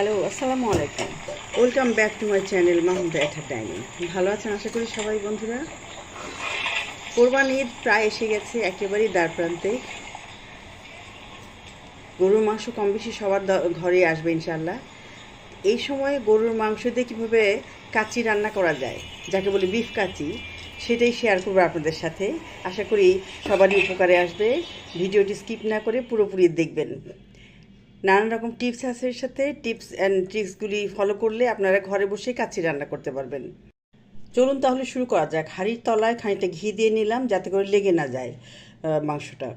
Hello, আসসালামু আলাইকুম। Welcome back to my channel Mahmuda at dining. ভালো আছেন আশা করি সবাই বন্ধুরা। কোরবানি ঈদ প্রায় এসে গেছে, একেবারেই দ্বার প্রান্তে। গরুর মাংস কম বেশি সবার ঘরে আসবে ইনশাল্লাহ। এই সময় গরুর মাংস দিয়ে কীভাবে কাচ্চি রান্না করা যায়, যাকে বলি বিফ কাচ্চি, সেটাই শেয়ার করবো আপনাদের সাথে। আশা করি সবারই উপকারে আসবে। ভিডিওটি স্কিপ না করে পুরোপুরি দেখবেন। নানান রকম টিপস আছে এর সাথে। টিপস অ্যান্ড ট্রিক্সগুলি ফলো করলে আপনারা ঘরে বসে কাচ্চি রান্না করতে পারবেন। চলুন তাহলে শুরু করা যাক। হাঁড়ির তলায় খানিকটা ঘি দিয়ে নিলাম যাতে করে লেগে না যায় মাংসটা।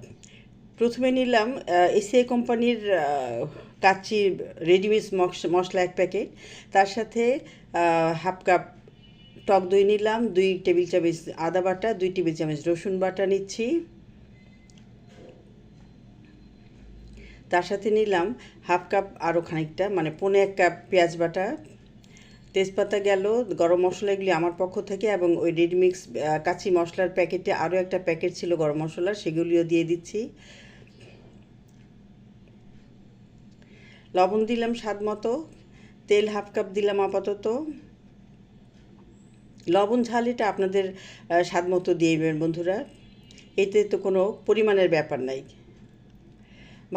প্রথমে নিলাম এসিআই কোম্পানির কাচ্চি রেডিমিক্স মশলা 1 প্যাকেট। তার সাথে হাফ কাপ টক দই নিলাম, 2 টেবিল চামচ আদা বাটা, 2 টেবিল চামচ রসুন বাটা নিচ্ছি। তার সাথে নিলাম হাফ কাপ আরও খানিকটা, মানে 1.25 কাপ পেঁয়াজ বাটা। তেজপাতা গেল, গরম মশলা এগুলি আমার পক্ষ থেকে, এবং ওই রেডিমিক্স কাঁচি মশলার প্যাকেটে আরও একটা প্যাকেট ছিল গরম মশলার, সেগুলিও দিয়ে দিচ্ছি। লবণ দিলাম স্বাদ মতো, তেল হাফ কাপ দিলাম আপাতত। লবণ ঝাল এটা আপনাদের স্বাদ মতো দিয়ে দেবেন বন্ধুরা, এতে তো কোনো পরিমাণের ব্যাপার নাই।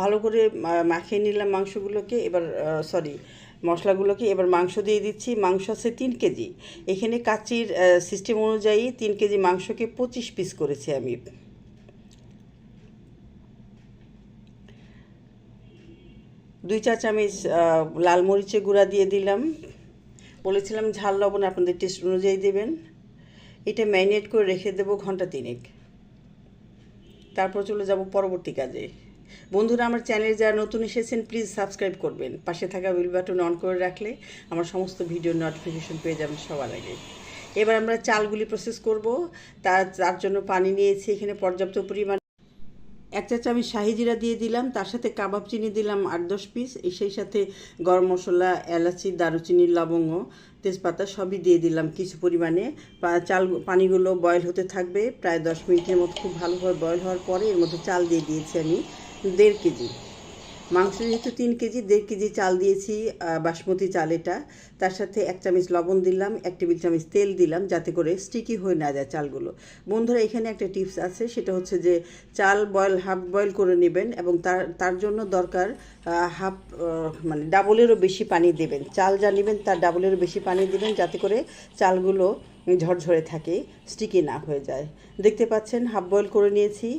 ভালো করে মাখিয়ে নিলাম মাংসগুলোকে। এবার মশলাগুলোকে। এবার মাংস দিয়ে দিচ্ছি। মাংস আছে 3 কেজি। এখানে কাচ্চির সিস্টেম অনুযায়ী 3 কেজি মাংসকে 25 পিস করেছি আমি। দুই চা চামচ লাল মরিচের গুঁড়া দিয়ে দিলাম। বলেছিলাম ঝাল লবণ আপনাদের টেস্ট অনুযায়ী দেবেন। এটা ম্যারিনেট করে রেখে দেবো ঘন্টা 3। তারপর চলে যাব পরবর্তী কাজে। বন্ধুরা, আমার চ্যানেলে যারা নতুন এসেছেন প্লিজ সাবস্ক্রাইব করবেন। পাশে থাকা বেল বাটন অন করে রাখলে আমার সমস্ত ভিডিওর নোটিফিকেশন পেয়ে যাবেন সবার আগে। এবার আমরা চালগুলি প্রসেস করব। তার জন্য পানি নিয়েছি এখানে পর্যাপ্ত পরিমাণ। 1 চা চামচ শাহি জিরা দিয়ে দিলাম, তার সাথে কাবাব চিনি দিলাম 8-10 পিস, সেই সাথে গরম মশলা, এলাচি, দারুচিনি, লবঙ্গ, তেজপাতা সবই দিয়ে দিলাম কিছু পরিমাণে। পানিগুলো বয়েল হতে থাকবে প্রায় 10 মিনিটের মতো। খুব ভালোভাবে বয়েল হওয়ার পরে এর মধ্যে চাল দিয়ে দিয়েছি আমি 1.5 কেজি। মাংস যেহেতু 3 কেজি, 1.5 কেজি চাল দিয়েছি, বাসমতি চাল এটা। তার সাথে 1 চামচ লবণ দিলাম, 1 টেবিল চামচ তেল দিলাম যাতে করে স্টিকি হয়ে না যায় চালগুলো। বন্ধুরা, এখানে একটা টিপস আছে, সেটা হচ্ছে যে চাল হাফ বয়েল করে নেবেন, এবং তার জন্য দরকার হাফ, মানে ডাবলেরও বেশি পানি দেবেন। চাল যা নেবেন তার ডাবলেরও বেশি পানি দেবেন যাতে করে চালগুলো ঝরঝরে থাকে, স্টিকি না হয়ে যায়। দেখতে পাচ্ছেন হাফ বয়েল করে নিয়েছি,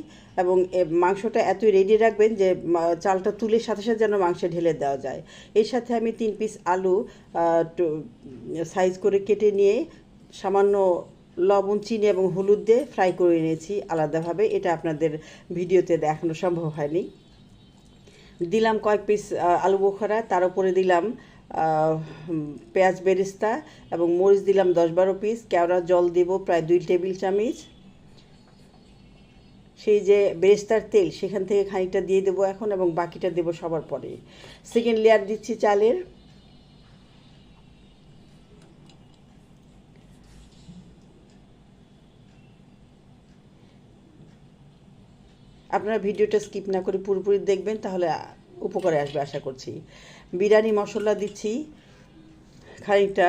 এবং মাংসটা এতই রেডি রাখবেন যে চালটা তুলে সাথে সাথে যেন মাংসে ঢেলে দেওয়া যায়। এর সাথে আমি 3 পিস আলু সাইজ করে কেটে নিয়ে সামান্য লবণ, চিনি এবং হলুদ দিয়ে ফ্রাই করে নিয়েছি আলাদাভাবে। এটা আপনাদের ভিডিওতে দেখানো সম্ভব হয়নি। দিলাম কয়েক পিস আলু বোখারা, তার উপরে দিলাম পেঁয়াজ বেরেস্তা, এবং মরিচ দিলাম 10-12 পিস। কেওড়া জল দেব প্রায় 2 টেবিল চামচ। সেই যে বেরেস্তার তেল সেখান থেকে খানিকটা দিয়ে দেবো এখন, এবং বাকিটা দেবো সবার পরে। সেকেন্ড লেয়ার দিচ্ছি চালের। আপনারা ভিডিওটা স্কিপ না করে পুরোপুরি দেখবেন, তাহলে উপকারে আসবে আশা করছি। বিরিয়ানি মশলা দিচ্ছি খানিকটা,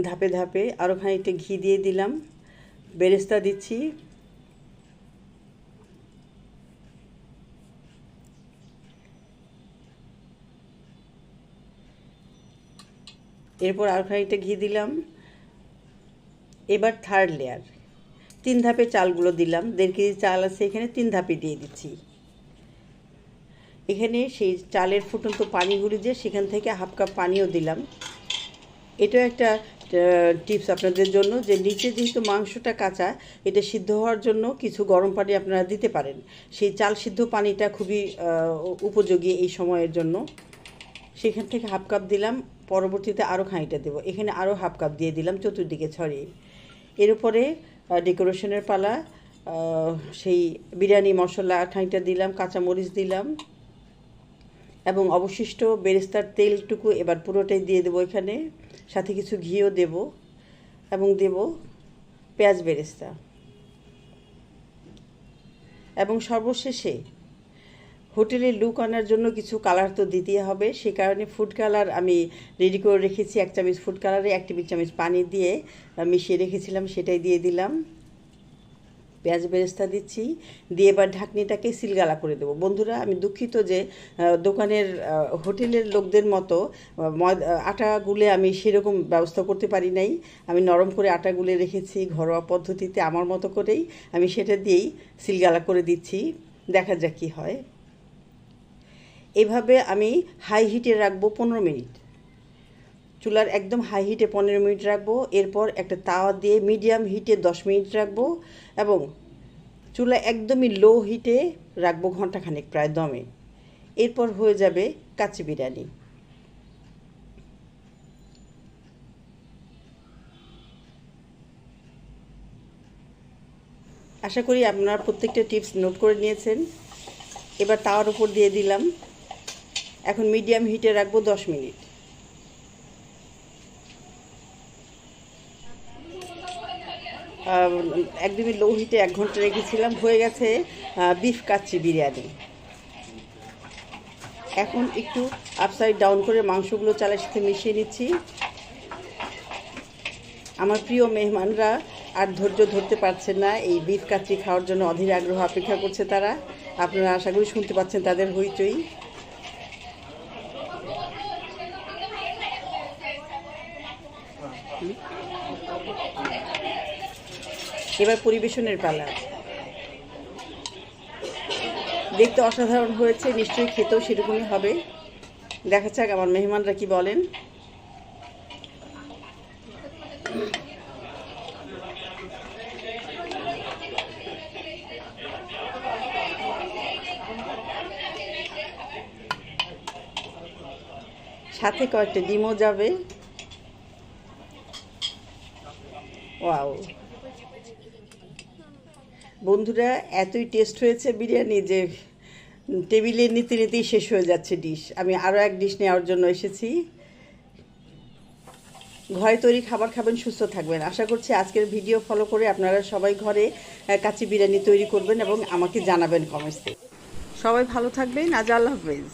ধাপে ধাপে। আরও খানিকটা ঘি দিয়ে দিলাম। বেরেস্তা দিচ্ছি। এরপর আরও খানিকটা ঘি দিলাম। এবার থার্ড লেয়ার, 3 ধাপে চালগুলো দিলাম। 1.5 কেজি চাল আছে এখানে, 3 ধাপে দিয়ে দিচ্ছি। এখানে সেই চালের ফুটন্ত পানিগুলি যে সেখান থেকে হাফ কাপ পানিও দিলাম। এটাও একটা টিপস আপনাদের জন্য, যে নিচে যেহেতু মাংসটা কাঁচা, এটা সিদ্ধ হওয়ার জন্য কিছু গরম পানি আপনারা দিতে পারেন। সেই চাল সিদ্ধ পানিটা খুবই উপযোগী এই সময়ের জন্য। সেখান থেকে হাফ কাপ দিলাম, পরবর্তীতে আরও খানিকটা দেবো। এখানে আরও হাফ কাপ দিয়ে দিলাম চতুর্দিকে ছড়িয়ে। এর উপরে ডেকোরেশনের পালা, সেই বিরিয়ানি মশলা খানিকটা দিলাম, কাঁচামরিচ দিলাম, এবং অবশিষ্ট বেরেস্তার তেলটুকু এবার পুরোটাই দিয়ে দেবো এখানে। সাথে কিছু ঘিও দেব, এবং দেব পেঁয়াজ বেরেস্তা, এবং সর্বশেষে হোটেলের লুক আনার জন্য কিছু কালার তো দিতেই হবে, সে কারণে ফুড কালার আমি রেডি করে রেখেছি। 1 চামচ ফুড কালারে 1 টেবিল চামচ পানি দিয়ে মিশিয়ে রেখেছিলাম, সেটাই দিয়ে দিলাম। পেঁয়াজ বেরেস্তা দিচ্ছি, দিয়ে এবার ঢাকনিটাকে সিলগালা করে দেবো। বন্ধুরা, আমি দুঃখিত যে দোকানের হোটেলের লোকদের মতো আটা গুলে আমি সেরকম ব্যবস্থা করতে পারি নাই। আমি নরম করে আটা গুলে রেখেছি ঘরোয়া পদ্ধতিতে, আমার মতো করেই আমি সেটা দিয়েই সিলগালা করে দিচ্ছি। দেখা যাক কী হয়। এভাবে আমি হাই হিটে রাখবো 15 মিনিট। চুলার একদম হাই হিটে 15 মিনিট রাখবো। এরপর একটা তাওয়া দিয়ে মিডিয়াম হিটে 10 মিনিট রাখবো এবং চুলা একদমই লো হিটে রাখবো ঘন্টাখানেক প্রায় দমে। এরপর হয়ে যাবে কাচ্চি বিরিয়ানি। আশা করি আপনারা প্রত্যেকটা টিপস নোট করে নিয়েছেন। এবার তাওয়ার উপর দিয়ে দিলাম। এখন মিডিয়াম হিটে রাখবো 10 মিনিট। একদমই লো হিটে 1 ঘন্টা রেখেছিলাম। হয়ে গেছে বিফ কাচ্চি বিরিয়ানি। এখন একটু আপসাইড ডাউন করে মাংসগুলো চালের সাথে মিশিয়ে নিচ্ছি। আমার প্রিয় মেহমানরা আর ধৈর্য ধরতে পারছেন না, এই বিফ কাচ্চি খাওয়ার জন্য অধীর আগ্রহ অপেক্ষা করছে তারা। আপনারা আশা করি শুনতে পাচ্ছেন তাদের হইচই। এবার পরিবেশনের পালা। দেখতে অসাধারণ হয়েছে, নিশ্চয়ই খেতেও সেরকমই হবে। দেখা যাক আমার মেহমানরা কি বলেন। সাথে কয়েকটা ডিমও যাবে। ওয়াও বন্ধুরা, এতই টেস্ট হয়েছে বিরিয়ানি যে টেবিলে নিতে নিতেই শেষ হয়ে যাচ্ছে ডিশ। আমি আরও এক ডিশ নেওয়ার জন্য এসেছি। ঘরে তৈরি খাবার খাবেন, সুস্থ থাকবেন। আশা করছি আজকের ভিডিও ফলো করে আপনারা সবাই ঘরে কাচ্চি বিরিয়ানি তৈরি করবেন এবং আমাকে জানাবেন কমেন্টসে। সবাই ভালো থাকবেন। আজ আল্লাহ হাফেজ।